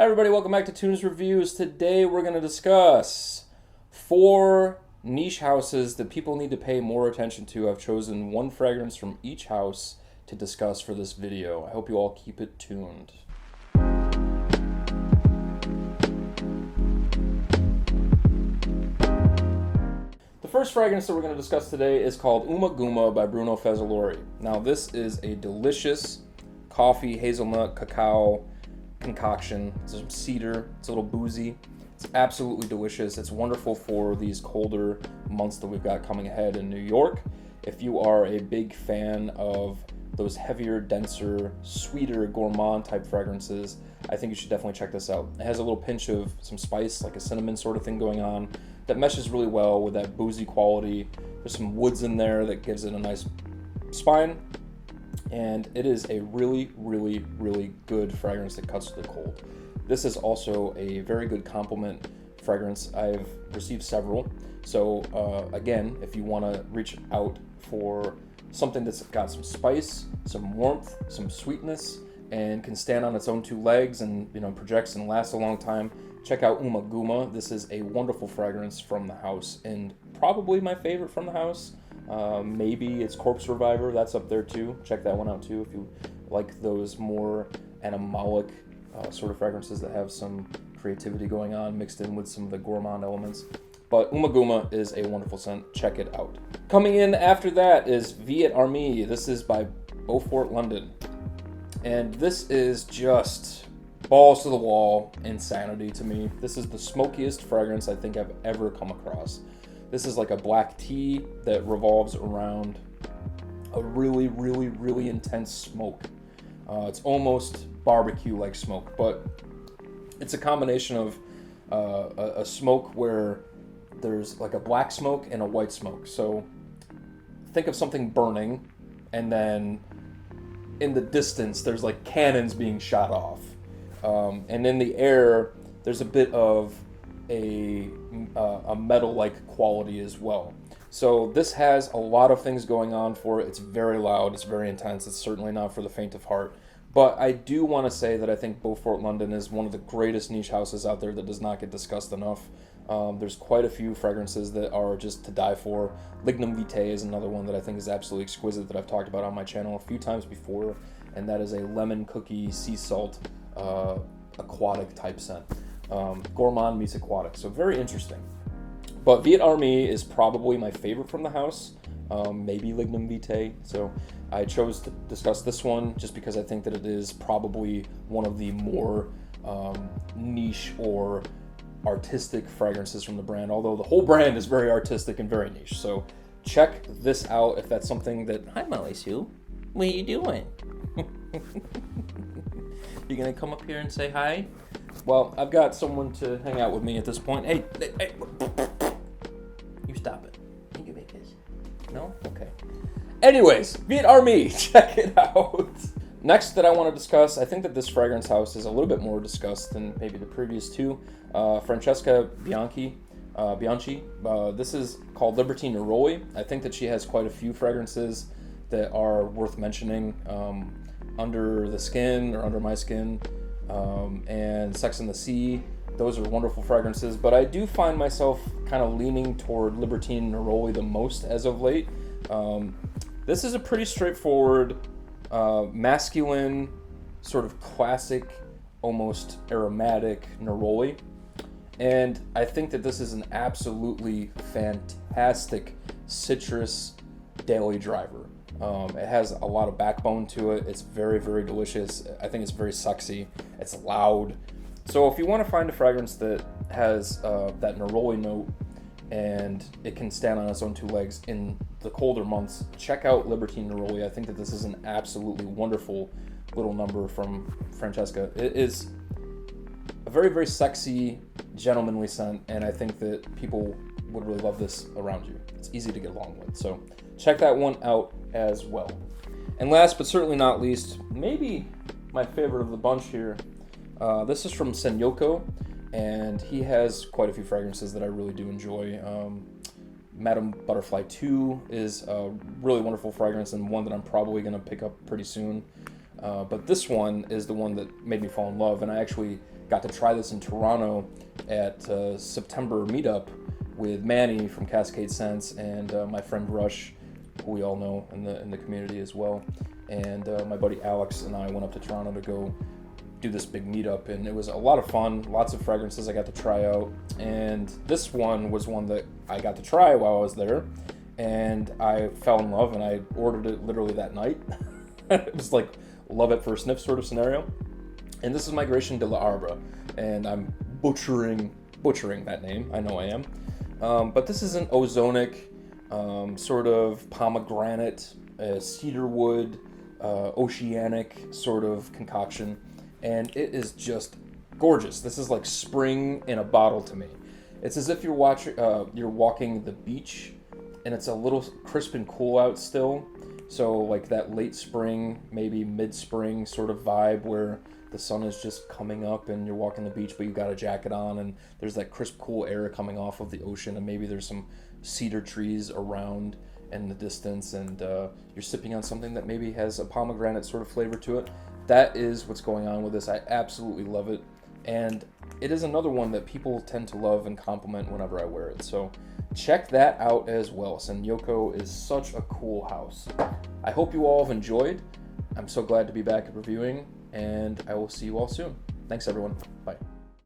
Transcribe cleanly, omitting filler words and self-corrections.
Hi everybody, welcome back to Toons Reviews. Today we're going to discuss 4 niche houses that people need to pay more attention to. I've chosen one fragrance from each house to discuss for this video. I hope you all keep it tuned. The first fragrance that we're going to discuss today is called Umaguma by Bruno Fazzolari. Now this is a delicious coffee, hazelnut, cacao concoction. It's some cedar. It's a little boozy. It's absolutely delicious. It's wonderful for these colder months that we've got coming ahead in New York. If you are a big fan of those heavier, denser, sweeter, gourmand type fragrances, I think you should definitely check this out. It has a little pinch of some spice, like a cinnamon sort of thing going on, that meshes really well with that boozy quality. There's some woods in there that gives it a nice spine. And it is a really, really, really good fragrance that cuts to the cold. This is also a very good compliment fragrance. I've received several. So again, if you want to reach out for something that's got some spice, some warmth, some sweetness, and can stand on its own 2 legs and projects and lasts a long time, check out Umaguma. This is a wonderful fragrance from the house and probably my favorite from the house. Maybe it's Corpse Reviver, that's up there too. Check that one out too if you like those more animalic sort of fragrances that have some creativity going on mixed in with some of the gourmand elements. But Umaguma is a wonderful scent. Check it out. Coming in after that is Viet Army. This is by Beaufort London. And this is just balls to the wall insanity to me. This is the smokiest fragrance I think I've ever come across. This is like a black tea that revolves around a really, really, really intense smoke. It's almost barbecue-like smoke, but it's a combination of a smoke where there's like a black smoke and a white smoke. So think of something burning, and then in the distance there's like cannons being shot off. And in the air there's a bit of a metal-like quality as well. So this has a lot of things going on for it. It's very loud, it's very intense, it's certainly not for the faint of heart. But I do want to say that I think Beaufort London is one of the greatest niche houses out there that does not get discussed enough. There's quite a few fragrances that are just to die for. Lignum Vitae is another one that I think is absolutely exquisite that I've talked about on my channel a few times before, and that is a lemon cookie sea salt aquatic type scent. Gourmand meets aquatic, so very interesting. But Viet Army is probably my favorite from the house, maybe Lignum Vitae. So I chose to discuss this one just because I think that it is probably one of the more niche or artistic fragrances from the brand, although the whole brand is very artistic and very niche. So check this out if that's something that... Hi Molly Sue, what are you doing? You gonna come up here and say hi? Well, I've got someone to hang out with me at this point. Hey, you stop it. Can you make this? No? Okay. Anyways, Viet Army, check it out. Next that I want to discuss, I think that this fragrance house is a little bit more discussed than maybe the previous 2. Francesca Bianchi. This is called Libertine Neroli. I think that she has quite a few fragrances that are worth mentioning. Under the Skin or Under My Skin, and Sex and the Sea. Those are wonderful fragrances, but I do find myself kind of leaning toward Libertine Neroli the most as of late. This is a pretty straightforward, masculine, sort of classic, almost aromatic Neroli. And I think that this is an absolutely fantastic citrus daily driver. It has a lot of backbone to it. It's very, very delicious. I think it's very sexy. It's loud. So if you want to find a fragrance that has that neroli note and it can stand on its own 2 legs in the colder months, check out Libertine Neroli. I think that this is an absolutely wonderful little number from Francesca. It is a very, very sexy, gentlemanly scent, and I think that people would really love this around you. It's easy to get along with. So check that one out as well. And last but certainly not least, maybe my favorite of the bunch here, this is from Senyoko, and he has quite a few fragrances that I really do enjoy. Madame Butterfly 2 is a really wonderful fragrance and one that I'm probably going to pick up pretty soon. But this one is the one that made me fall in love, and I actually got to try this in Toronto at September meetup with Manny from Cascade Scents and my friend Rush, who we all know in the community as well. And my buddy Alex and I went up to Toronto to go do this big meetup, and it was a lot of fun. Lots of fragrances I got to try out, and this one was one that I got to try while I was there, and I fell in love, and I ordered it literally that night. It was like love at first sniff sort of scenario. And this is Migration de la Arbre, and I'm butchering that name. I know I am. But this is an ozonic sort of pomegranate, cedarwood, oceanic sort of concoction. And it is just gorgeous. This is like spring in a bottle to me. It's as if you're walking the beach, and it's a little crisp and cool out still. So like that late spring, maybe mid-spring sort of vibe where the sun is just coming up and you're walking the beach, but you got a jacket on, and there's that crisp, cool air coming off of the ocean, and maybe there's some cedar trees around in the distance, and you're sipping on something that maybe has a pomegranate sort of flavor to it. That is what's going on with this. I absolutely love it, and it is another one that people tend to love and compliment whenever I wear it. So check that out as well. Senyoko is such a cool house. I hope you all have enjoyed. I'm so glad to be back reviewing, and I will see you all soon. Thanks, everyone. Bye.